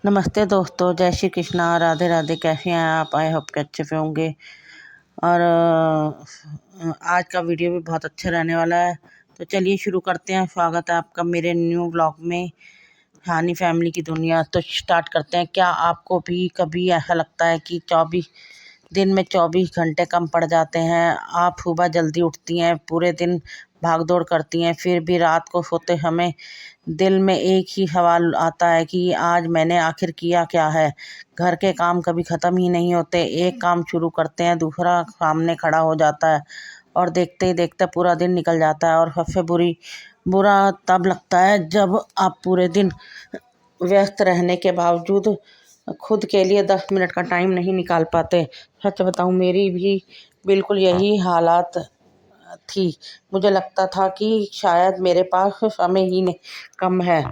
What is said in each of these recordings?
नमस्ते दोस्तों, जय श्री कृष्णा, राधे राधे। कैसे हैं आप? आई होप के अच्छे से होंगे। और आज का वीडियो भी बहुत अच्छा रहने वाला है। तो चलिए शुरू करते हैं। स्वागत है आपका मेरे न्यू व्लॉग में, हानी फैमिली की दुनिया। तो स्टार्ट करते हैं। क्या आपको भी कभी ऐसा लगता है कि 24 घंटे कम पड़ जाते हैं? आप सुबह जल्दी उठती हैं, पूरे दिन भाग दौड़ करती हैं, फिर भी रात को सोते समय दिल में एक ही सवाल आता है कि आज मैंने आखिर किया क्या है। घर के काम कभी ख़त्म ही नहीं होते। एक काम शुरू करते हैं, दूसरा सामने खड़ा हो जाता है और देखते ही देखते पूरा दिन निकल जाता है। और सबसे बुरा तब लगता है जब आप पूरे दिन व्यस्त रहने के बावजूद खुद के लिए 10 मिनट का टाइम नहीं निकाल पाते। सच बताऊं, मेरी भी बिल्कुल यही हालात थी। मुझे लगता था कि शायद मेरे पास समय ही नहीं कम है,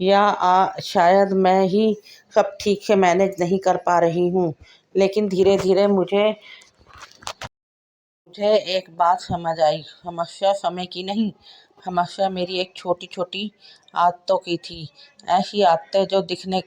या शायद मैं ही सब ठीक से मैनेज नहीं कर पा रही हूँ। लेकिन धीरे धीरे मुझे एक बात समझ आई। समस्या समय की नहीं, समस्या मेरी एक छोटी छोटी आदतों की थी। ऐसी आदतें जो दिखने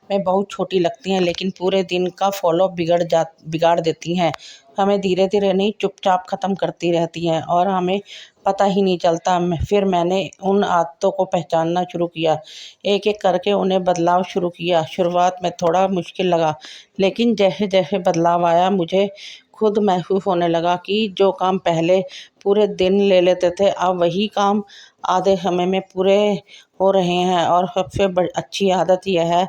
में बहुत छोटी लगती हैं लेकिन पूरे दिन का फॉलो बिगाड़ देती हैं। हमें धीरे धीरे नहीं, चुपचाप ख़त्म करती रहती हैं और हमें पता ही नहीं चलता। फिर मैंने उन आदतों को पहचानना शुरू किया, एक एक करके उन्हें बदलाव शुरू किया। शुरुआत में थोड़ा मुश्किल लगा, लेकिन जैसे जैसे बदलाव आया मुझे खुद महसूस होने लगा कि जो काम पहले पूरे दिन ले लेते थे, अब वही काम आधे समय में पूरे हो रहे हैं। और सबसे अच्छी आदत यह है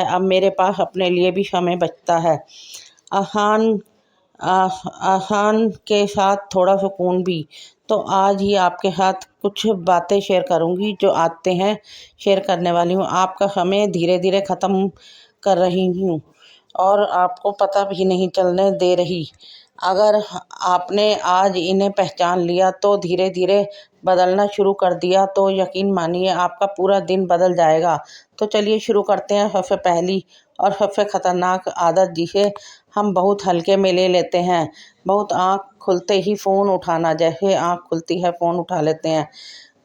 अब मेरे पास अपने लिए भी समय बचता है। आसान आसान के साथ थोड़ा सुकून भी। तो आज ही आपके साथ कुछ बातें शेयर करूंगी, जो आदतें हैं शेयर करने वाली हूँ। आपका समय धीरे धीरे ख़त्म कर रही हूँ और आपको पता भी नहीं चलने दे रही। अगर आपने आज इन्हें पहचान लिया तो धीरे धीरे बदलना शुरू कर दिया, तो यकीन मानिए आपका पूरा दिन बदल जाएगा। तो चलिए शुरू करते हैं। सबसे पहली और सबसे खतरनाक आदत, जिसे हम बहुत हल्के में ले लेते हैं, बहुत आँख खुलते ही फ़ोन उठाना। जैसे आँख खुलती है फ़ोन उठा लेते हैं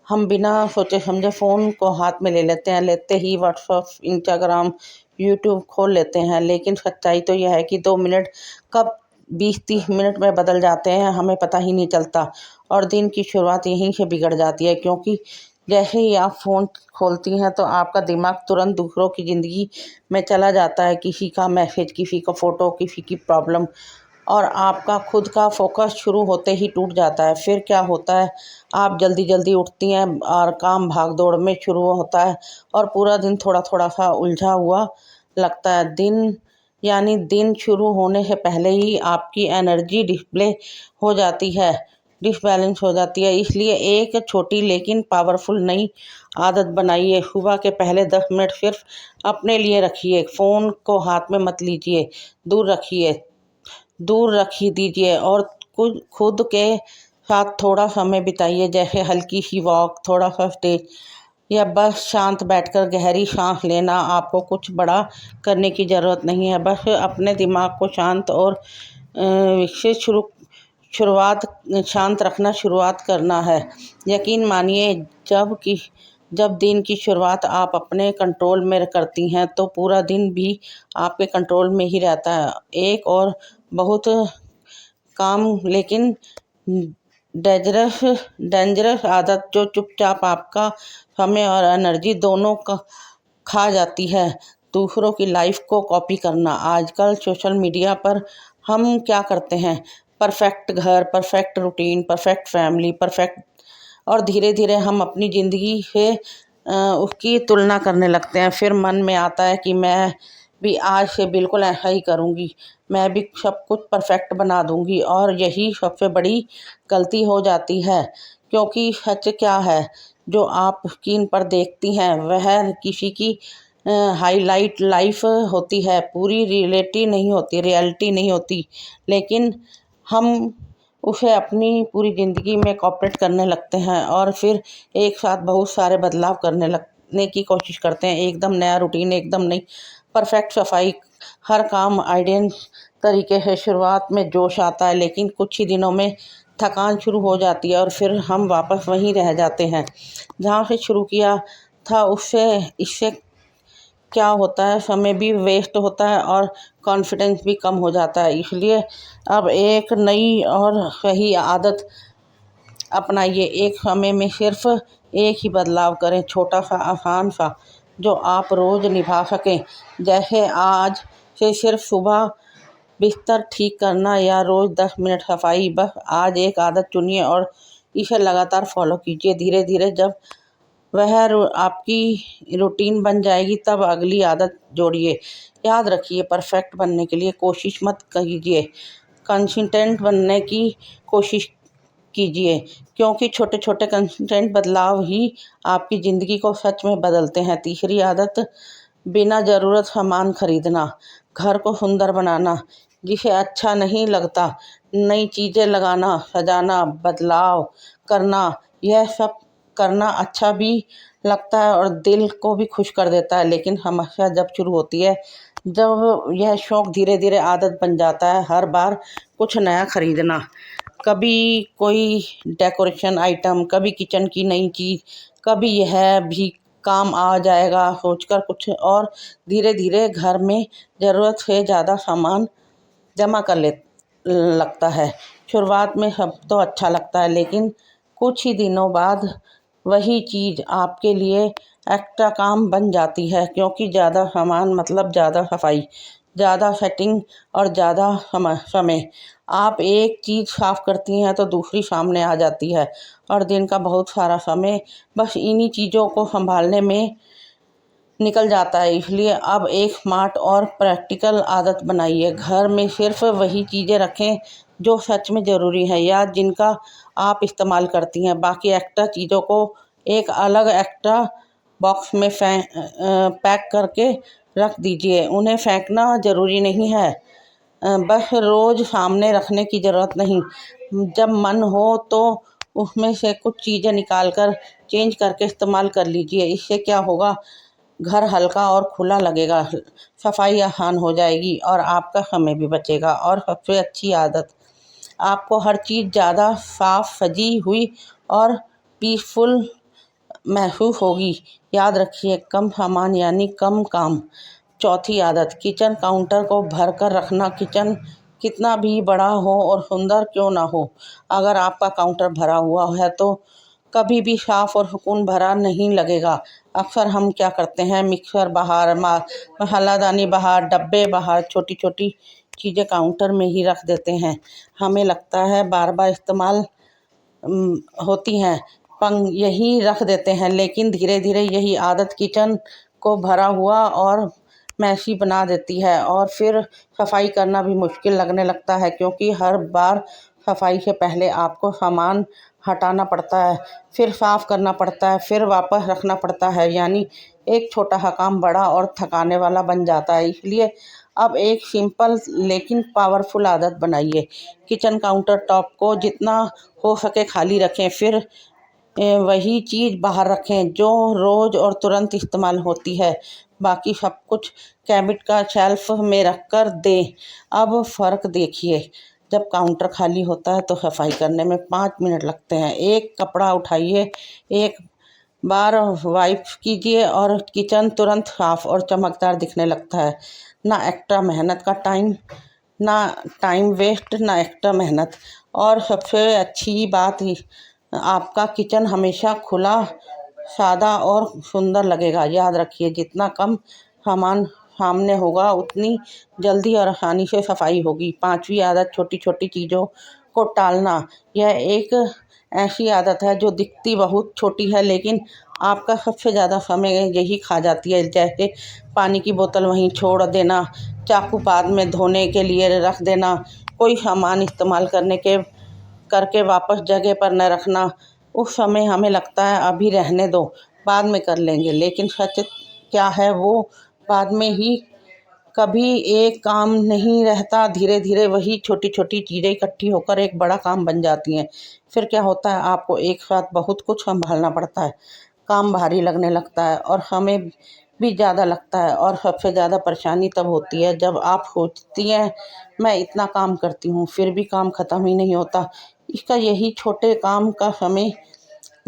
हम, बिना सोचे समझे फ़ोन को हाथ में ले लेते हैं। लेते ही व्हाट्सएप, इंस्टाग्राम, यूट्यूब खोल लेते हैं। लेकिन सच्चाई तो यह है कि 2 मिनट कब 20-30 मिनट में बदल जाते हैं, हमें पता ही नहीं चलता। और दिन की शुरुआत यहीं से बिगड़ जाती है, क्योंकि जैसे ही आप फ़ोन खोलती हैं तो आपका दिमाग तुरंत दूसरों की ज़िंदगी में चला जाता है। किसी का मैसेज, किसी का फ़ोटो, किसी की प्रॉब्लम, और आपका खुद का फोकस शुरू होते ही टूट जाता है। फिर क्या होता है, आप जल्दी जल्दी उठती हैं और काम भाग दौड़ में शुरू होता है और पूरा दिन थोड़ा थोड़ा सा उलझा हुआ लगता है। दिन शुरू होने से पहले ही आपकी एनर्जी डिसबैलेंस हो जाती है। इसलिए एक छोटी लेकिन पावरफुल नई आदत बनाइए। सुबह के पहले 10 मिनट सिर्फ अपने लिए रखिए। फ़ोन को हाथ में मत लीजिए, दूर रख ही दीजिए और खुद के साथ थोड़ा समय बिताइए। जैसे हल्की सी वॉक, थोड़ा सा स्ट्रेच, या बस शांत बैठकर गहरी सांस लेना। आपको कुछ बड़ा करने की ज़रूरत नहीं है, बस अपने दिमाग को शांत और से शुरुआत शांत रखना शुरुआत करना है। यकीन मानिए, जब दिन की शुरुआत आप अपने कंट्रोल में करती हैं तो पूरा दिन भी आपके कंट्रोल में ही रहता है। एक और बहुत काम लेकिन डेंजरस डेंजरस आदत, जो चुपचाप आपका समय और एनर्जी दोनों का खा जाती है, दूसरों की लाइफ को कॉपी करना। आजकल सोशल मीडिया पर हम क्या करते हैं, परफेक्ट घर, perfect routine, perfect family, perfect, और धीरे धीरे हम अपनी ज़िंदगी से उसकी तुलना करने लगते हैं। फिर मन में आता है कि मैं भी आज से बिल्कुल ऐसा ही करूँगी, मैं भी सब कुछ परफेक्ट बना दूँगी। और यही सबसे बड़ी गलती हो जाती है, क्योंकि सच क्या है, जो आप स्क्रीन पर देखती हैं वह किसी की हाईलाइट लाइफ होती है, पूरी रियलिटी नहीं होती। लेकिन हम उसे अपनी पूरी ज़िंदगी में कॉपरेट करने लगते हैं और फिर एक साथ बहुत सारे बदलाव करने की कोशिश करते हैं। एकदम नया रूटीन, एकदम नई परफेक्ट सफाई, हर काम आइडियल तरीके से। शुरुआत में जोश आता है, लेकिन कुछ ही दिनों में थकान शुरू हो जाती है और फिर हम वापस वहीं रह जाते हैं जहाँ से शुरू किया था। उससे इससे क्या होता है, समय भी वेस्ट होता है और कॉन्फिडेंस भी कम हो जाता है। इसलिए अब एक नई और सही आदत अपनाइए। एक समय में सिर्फ एक ही बदलाव करें, छोटा सा, आसान सा, जो आप रोज़ निभा सकें। जैसे आज से सिर्फ सुबह बिस्तर ठीक करना या रोज़ 10 मिनट सफाई। बस आज एक आदत चुनिए और इसे लगातार फॉलो कीजिए। धीरे धीरे जब वह आपकी रूटीन बन जाएगी, तब अगली आदत जोड़िए। याद रखिए, परफेक्ट बनने के लिए कोशिश मत कीजिए, कंसिस्टेंट बनने की कोशिश कीजिए, क्योंकि छोटे छोटे कंसिस्टेंट बदलाव ही आपकी ज़िंदगी को सच में बदलते हैं। तीसरी आदत, बिना ज़रूरत सामान खरीदना। घर को सुंदर बनाना, जिसे अच्छा नहीं लगता, नई चीज़ें लगाना, सजाना, बदलाव करना, यह सब करना अच्छा भी लगता है और दिल को भी खुश कर देता है। लेकिन समस्या जब शुरू होती है, जब यह शौक धीरे धीरे आदत बन जाता है। हर बार कुछ नया खरीदना, कभी कोई डेकोरेशन आइटम, कभी किचन की नई चीज़, कभी यह भी काम आ जाएगा सोचकर कुछ, और धीरे धीरे घर में ज़रूरत से ज़्यादा सामान जमा कर ले लगता है। शुरुआत में सब तो अच्छा लगता है, लेकिन कुछ ही दिनों बाद वही चीज़ आपके लिए एक्स्ट्रा काम बन जाती है, क्योंकि ज़्यादा सामान मतलब ज़्यादा सफाई, ज़्यादा सेटिंग और ज़्यादा समय। आप एक चीज़ साफ़ करती हैं तो दूसरी सामने आ जाती है और दिन का बहुत सारा समय बस इन्हीं चीज़ों को संभालने में निकल जाता है। इसलिए अब एक स्मार्ट और प्रैक्टिकल आदत बनाइए। घर में सिर्फ वही चीज़ें रखें जो सच में ज़रूरी है या जिनका आप इस्तेमाल करती हैं। बाकी एक्स्ट्रा चीज़ों को एक अलग एक्स्ट्रा बॉक्स में पैक करके रख दीजिए। उन्हें फेंकना ज़रूरी नहीं है, बस रोज़ सामने रखने की ज़रूरत नहीं। जब मन हो तो उसमें से कुछ चीज़ें निकाल कर चेंज करके इस्तेमाल कर लीजिए। इससे क्या होगा, घर हल्का और खुला लगेगा, सफाई आसान हो जाएगी और आपका समय भी बचेगा। और सबसे अच्छी आदत, आपको हर चीज़ ज़्यादा साफ, सजी हुई और पीसफुल महसूस होगी। याद रखिए, कम सामान यानी कम काम। चौथी आदत, किचन काउंटर को भर कर रखना। किचन कितना भी बड़ा हो और सुंदर क्यों ना हो, अगर आपका काउंटर भरा हुआ है तो कभी भी साफ और सुकून भरा नहीं लगेगा। अक्सर हम क्या करते हैं, मिक्सर बाहर, मसालादानी बाहर, डब्बे बाहर, छोटी छोटी चीज़ें काउंटर में ही रख देते हैं। हमें लगता है बार बार इस्तेमाल होती हैं, पंग यही रख देते हैं, लेकिन धीरे धीरे यही आदत किचन को भरा हुआ और मैसी बना देती है और फिर सफाई करना भी मुश्किल लगने लगता है, क्योंकि हर बार सफाई से पहले आपको सामान हटाना पड़ता है, फिर साफ़ करना पड़ता है, फिर वापस रखना पड़ता है। यानी एक छोटा सा काम बड़ा और थकाने वाला बन जाता है। इसलिए अब एक सिंपल लेकिन पावरफुल आदत बनाइए। किचन काउंटर टॉप को जितना हो सके खाली रखें, फिर वही चीज़ बाहर रखें जो रोज़ और तुरंत इस्तेमाल होती है। बाकी सब कुछ कैबिनेट का शेल्फ में रख कर दें। अब फ़र्क देखिए, जब काउंटर खाली होता है तो सफाई करने में 5 मिनट लगते हैं। एक कपड़ा उठाइए, एक बार वाइप कीजिए और किचन तुरंत साफ और चमकदार दिखने लगता है। ना एक्स्ट्रा मेहनत का टाइम, ना टाइम वेस्ट, ना एक्स्ट्रा मेहनत। और सबसे अच्छी बात ही, आपका किचन हमेशा खुला, सादा और सुंदर लगेगा। याद रखिए, जितना कम सामान सामने होगा, उतनी जल्दी और आसानी से सफाई होगी। पांचवी आदत, छोटी छोटी चीज़ों को टालना। यह एक ऐसी आदत है जो दिखती बहुत छोटी है, लेकिन आपका सबसे ज़्यादा समय यही खा जाती है। जैसे पानी की बोतल वहीं छोड़ देना, चाकू बाद में धोने के लिए रख देना, कोई सामान इस्तेमाल करके वापस जगह पर न रखना। उस समय हमें लगता है अभी रहने दो, बाद में कर लेंगे, लेकिन सच क्या है, वो बाद में ही कभी एक काम नहीं रहता। धीरे धीरे वही छोटी छोटी चीज़ें इकट्ठी होकर एक बड़ा काम बन जाती हैं। फिर क्या होता है, आपको एक साथ बहुत कुछ संभालना पड़ता है, काम भारी लगने लगता है और समय भी ज़्यादा लगता है। और सबसे ज़्यादा परेशानी तब होती है जब आप सोचती हैं मैं इतना काम करती हूँ, फिर भी काम ख़त्म ही नहीं होता। इसका यही छोटे काम का समय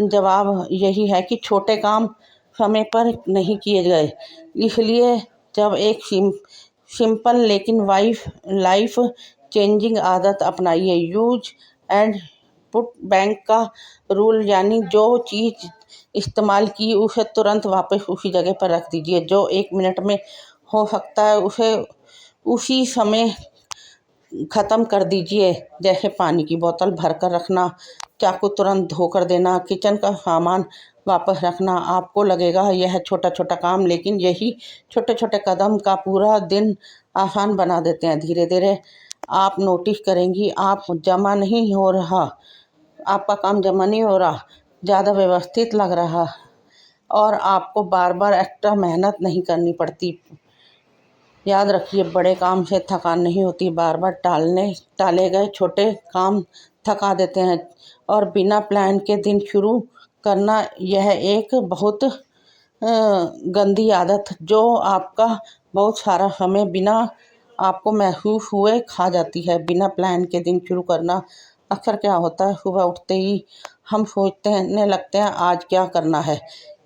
जवाब यही है कि छोटे काम समय पर नहीं किए गए। इसलिए जब एक सिंपल लेकिन लाइफ चेंजिंग आदत अपनाइए। यूज एंड पुट बैंक का रूल, यानी जो चीज़ इस्तेमाल की उसे तुरंत वापस उसी जगह पर रख दीजिए। जो 1 मिनट में हो सकता है उसे उसी समय ख़त्म कर दीजिए। जैसे पानी की बोतल भर कर रखना, चाकू तुरंत धोकर देना, किचन का सामान वापस रखना। आपको लगेगा यह छोटा छोटा काम, लेकिन यही छोटे छोटे कदम का पूरा दिन आसान बना देते हैं। धीरे धीरे आप नोटिस करेंगी आपका काम जमा नहीं हो रहा, ज़्यादा व्यवस्थित लग रहा और आपको बार बार एक्स्ट्रा मेहनत नहीं करनी पड़ती। याद रखिए, बड़े काम से थकान नहीं होती, बार बार टाले गए छोटे काम थका देते हैं। और बिना प्लान के दिन शुरू करना, यह एक बहुत गंदी आदत जो आपका बहुत सारा समय बिना आपको महसूस हुए खा जाती है। बिना प्लान के दिन शुरू करना अक्सर क्या होता है, सुबह उठते ही हम सोचने लगते हैं आज क्या करना है।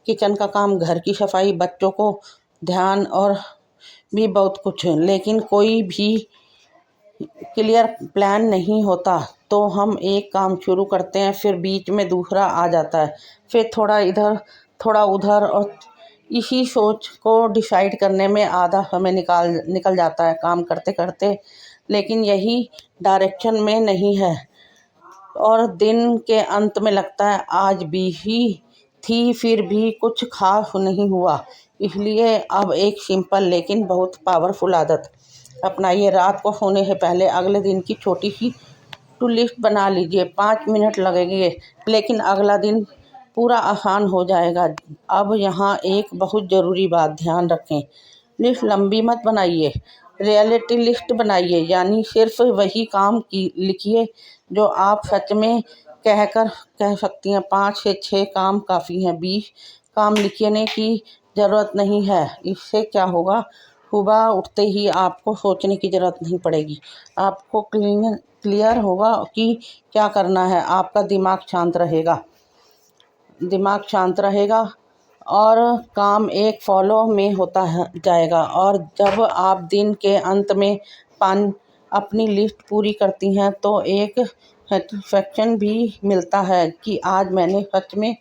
किचन का काम, घर की सफाई, बच्चों को ध्यान और भी बहुत कुछ है, लेकिन कोई भी क्लियर प्लान नहीं होता। तो हम एक काम शुरू करते हैं, फिर बीच में दूसरा आ जाता है, फिर थोड़ा इधर थोड़ा उधर, और इसी सोच को डिसाइड करने में आधा समय निकल जाता है काम करते करते। लेकिन यही डायरेक्शन में नहीं है और दिन के अंत में लगता है आज भी ही थी, फिर भी कुछ खास नहीं हुआ। इसलिए अब एक सिंपल लेकिन बहुत पावरफुल आदत अपनाइए। रात को सोने से पहले अगले दिन की छोटी सी टू लिस्ट बना लीजिए। 5 मिनट लगेंगे, लेकिन अगला दिन पूरा आसान हो जाएगा। अब यहाँ एक बहुत ज़रूरी बात ध्यान रखें, लिस्ट लंबी मत बनाइए, रियलिटी लिस्ट बनाइए। यानी सिर्फ वही काम की लिखिए जो आप सच में कह सकती हैं। 5 से 6 काम काफ़ी हैं, 20 काम लिखने की ज़रूरत नहीं है। इससे क्या होगा, सुबह उठते ही आपको सोचने की ज़रूरत नहीं पड़ेगी। आपको क्लियर होगा कि क्या करना है। आपका दिमाग शांत रहेगा और काम एक फॉलो में होता जाएगा। और जब आप दिन के अंत में अपनी लिस्ट पूरी करती हैं तो एक सेटिस्फैक्शन भी मिलता है कि आज मैंने सच में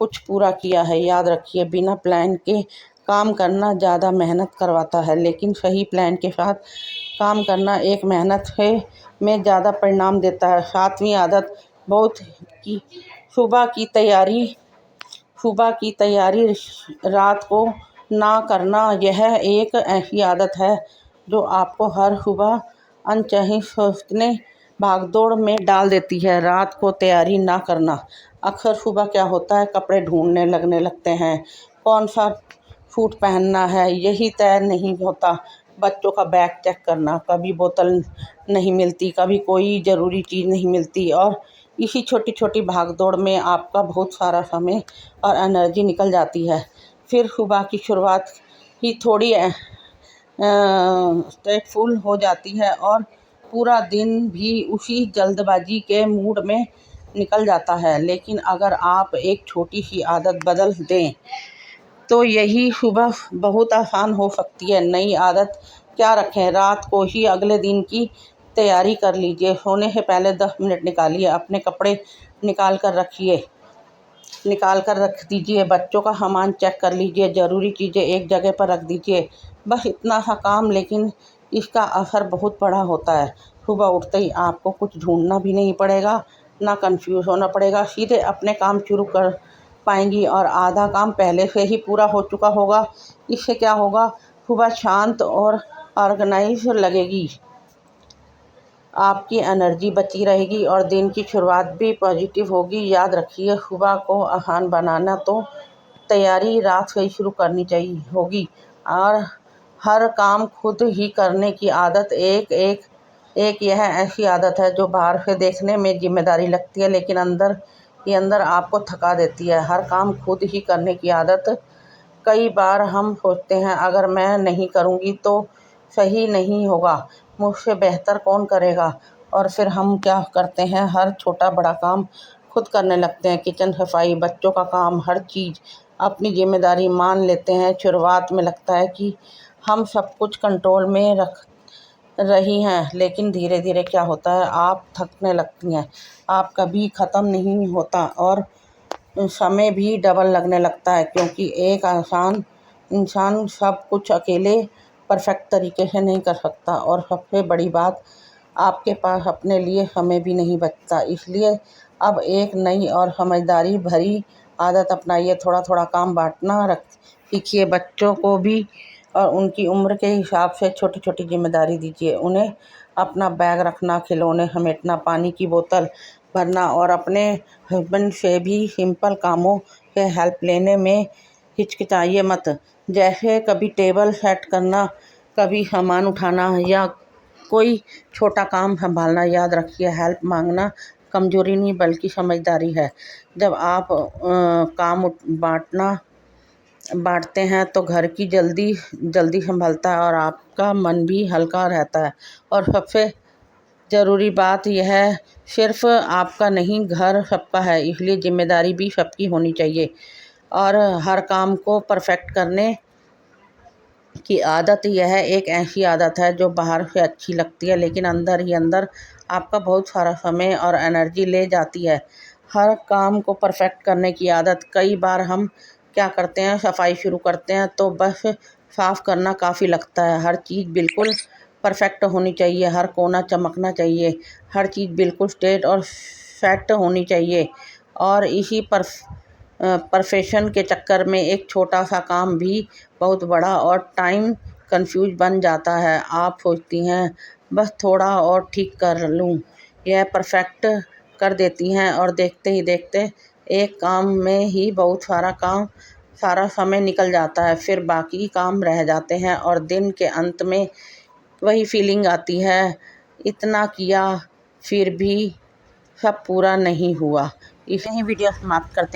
कुछ पूरा किया है। याद रखिए, बिना प्लान के काम करना ज़्यादा मेहनत करवाता है, लेकिन सही प्लान के साथ काम करना एक मेहनत है में ज़्यादा परिणाम देता है। 7वीं आदत की सुबह की तैयारी रात को ना करना। यह एक ऐसी आदत है जो आपको हर सुबह अनचाही सोचने भागदौड़ में डाल देती है। रात को तैयारी ना करना, अक्सर सुबह क्या होता है, कपड़े ढूंढने लगते हैं, कौन सा सूट पहनना है यही तय नहीं होता। बच्चों का बैग चेक करना, कभी बोतल नहीं मिलती, कभी कोई ज़रूरी चीज़ नहीं मिलती, और इसी छोटी छोटी भागदौड़ में आपका बहुत सारा समय और एनर्जी निकल जाती है। फिर सुबह की शुरुआत ही थोड़ी स्ट्रेसफुल हो जाती है और पूरा दिन भी उसी जल्दबाजी के मूड में निकल जाता है। लेकिन अगर आप एक छोटी सी आदत बदल दें तो यही सुबह बहुत आसान हो सकती है। नई आदत क्या रखें, रात को ही अगले दिन की तैयारी कर लीजिए। सोने से पहले 10 मिनट निकालिए, अपने कपड़े निकाल कर रख दीजिए, बच्चों का सामान चेक कर लीजिए, ज़रूरी चीज़ें एक जगह पर रख दीजिए। बस इतना सा काम, लेकिन इसका असर बहुत बड़ा होता है। सुबह उठते ही आपको कुछ ढूंढना भी नहीं पड़ेगा, ना कंफ्यूज होना पड़ेगा, सीधे अपने काम शुरू कर पाएंगी और आधा काम पहले से ही पूरा हो चुका होगा। इससे क्या होगा, सुबह शांत और ऑर्गेनाइज लगेगी, आपकी एनर्जी बची रहेगी और दिन की शुरुआत भी पॉजिटिव होगी। याद रखिए, सुबह को आसान बनाना तो तैयारी रात से ही शुरू करनी होगी। और हर काम खुद ही करने की आदत एक यह ऐसी आदत है जो बाहर से देखने में जिम्मेदारी लगती है, लेकिन अंदर ही अंदर आपको थका देती है। हर काम खुद ही करने की आदत, कई बार हम सोचते हैं अगर मैं नहीं करूँगी तो सही नहीं होगा, मुझसे बेहतर कौन करेगा, और फिर हम क्या करते हैं, हर छोटा बड़ा काम खुद करने लगते हैं। किचन सफाई, बच्चों का काम, हर चीज़ अपनी जिम्मेदारी मान लेते हैं। शुरुआत में लगता है कि हम सब कुछ कंट्रोल में रख रही हैं, लेकिन धीरे धीरे क्या होता है, आप थकने लगती हैं, आपका भी ख़त्म नहीं होता और समय भी डबल लगने लगता है, क्योंकि एक इंसान सब कुछ अकेले परफेक्ट तरीके से नहीं कर सकता। और सबसे बड़ी बात, आपके पास अपने लिए समय भी नहीं बचता। इसलिए अब एक नई और समझदारी भरी आदत अपनाइए। थोड़ा थोड़ा काम बांटना रख सीखिए। बच्चों को भी और उनकी उम्र के हिसाब से छोटी छोटी जिम्मेदारी दीजिए। उन्हें अपना बैग रखना, खिलौने समेटना, पानी की बोतल भरना और अपने हस्बैंड से भी सिंपल कामों से हेल्प लेने में हिचकिचाइए मत। जैसे कभी टेबल सेट करना, कभी सामान उठाना या कोई छोटा काम संभालना। याद रखिए, हेल्प मांगना कमजोरी नहीं बल्कि समझदारी है। जब आप काम बांटते हैं तो घर की जल्दी जल्दी संभलता है और आपका मन भी हल्का रहता है। और सबसे ज़रूरी बात यह है, सिर्फ आपका नहीं, घर सबका है, इसलिए जिम्मेदारी भी सबकी होनी चाहिए। और हर काम को परफेक्ट करने की आदत, यह एक ऐसी आदत है जो बाहर से अच्छी लगती है, लेकिन अंदर ही अंदर आपका बहुत सारा समय और एनर्जी ले जाती है। हर काम को परफेक्ट करने की आदत, कई बार हम क्या करते हैं, सफाई शुरू करते हैं तो बस साफ़ करना काफ़ी लगता है। हर चीज़ बिल्कुल परफेक्ट होनी चाहिए, हर कोना चमकना चाहिए, हर चीज़ बिल्कुल स्ट्रेट और सेट होनी चाहिए। और इसी परफेक्शन के चक्कर में एक छोटा सा काम भी बहुत बड़ा और टाइम कंफ्यूज बन जाता है। आप सोचती हैं बस थोड़ा और ठीक कर लूँ, यह परफेक्ट कर देती हैं और देखते ही देखते एक काम में ही बहुत सारा समय निकल जाता है। फिर बाकी काम रह जाते हैं और दिन के अंत में वही फीलिंग आती है, इतना किया फिर भी सब पूरा नहीं हुआ। इसे ही वीडियो समाप्त करते हैं।